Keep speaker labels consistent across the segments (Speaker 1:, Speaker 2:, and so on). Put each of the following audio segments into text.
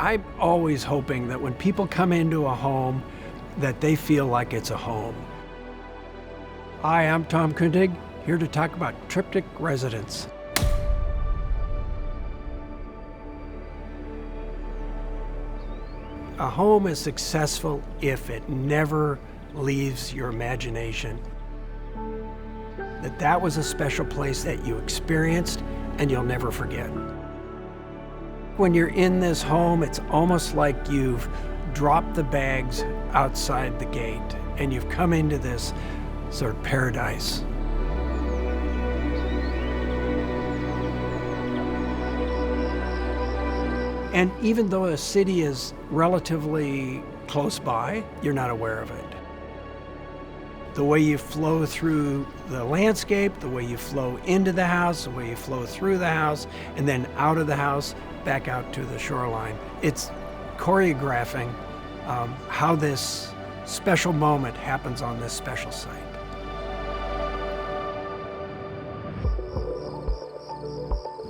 Speaker 1: I'm always hoping that when people come into a home, that they feel like it's a home. Hi, I'm Tom Kundig, here to talk about Triptych residence. A home is successful if it never leaves your imagination. That was a special place that you experienced and you'll never forget. When you're in this home, it's almost like you've dropped the bags outside the gate and you've come into this sort of paradise. And even though a city is relatively close by, you're not aware of it. The way you flow through the landscape, the way you flow into the house, the way you flow through the house, and then out of the house, back out to the shoreline. It's choreographing how this special moment happens on this special site.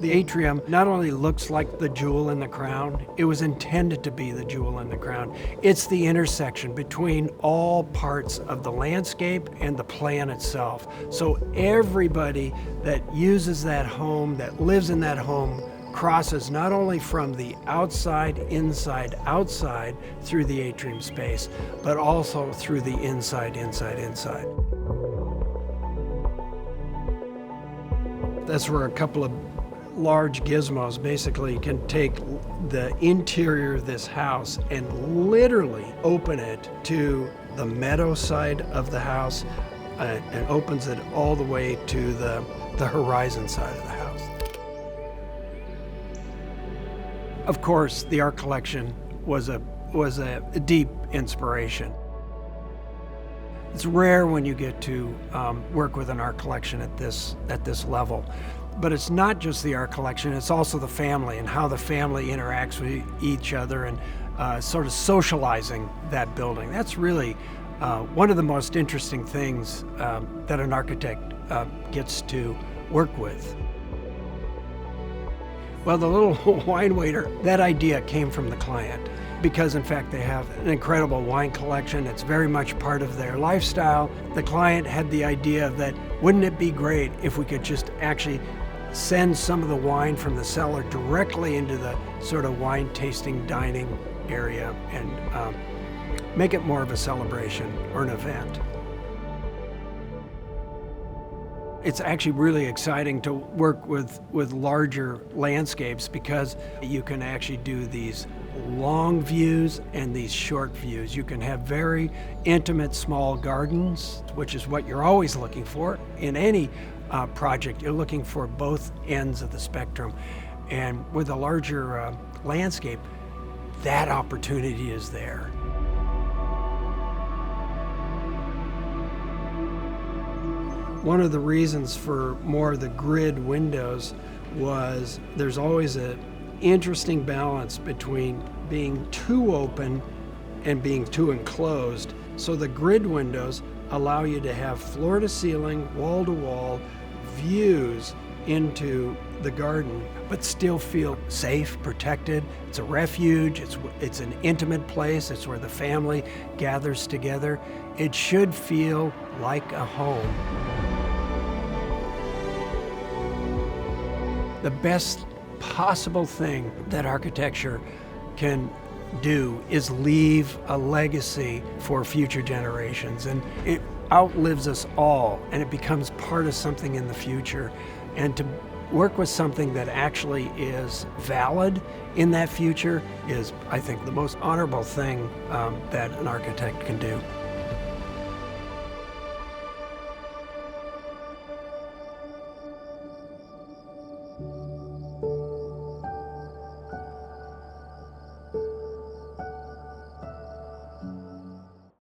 Speaker 1: The atrium not only looks like the jewel in the crown, it was intended to be the jewel in the crown. It's the intersection between all parts of the landscape and the plan itself. So everybody that uses that home, that lives in that home, crosses not only from the outside, inside, outside through the atrium space, but also through the inside, inside, inside. That's where a couple of large gizmos basically can take the interior of this house and literally open it to the meadow side of the house and opens it all the way to the horizon side of the house. Of course, the art collection was a deep inspiration. It's rare when you get to work with an art collection at this level. But it's not just the art collection, it's also the family and how the family interacts with each other and sort of socializing that building. That's really one of the most interesting things that an architect gets to work with. Well, the little wine waiter, that idea came from the client because in fact they have an incredible wine collection. It's very much part of their lifestyle. The client had the idea that wouldn't it be great if we could just actually send some of the wine from the cellar directly into the sort of wine tasting dining area and make it more of a celebration or an event. It's actually really exciting to work with larger landscapes because you can actually do these long views and these short views. You can have very intimate small gardens, which is what you're always looking for in any project. You're looking for both ends of the spectrum. And with a larger landscape, that opportunity is there. One of the reasons for more of the grid windows was there's always an interesting balance between being too open and being too enclosed. So the grid windows allow you to have floor to ceiling, wall to wall views into the garden, but still feel safe, protected. It's a refuge, it's an intimate place, it's where the family gathers together. It should feel like a home. The best possible thing that architecture can do is leave a legacy for future generations, and it outlives us all and it becomes part of something in the future. And to work with something that actually is valid in that future is, I think, the most honorable thing that an architect can do.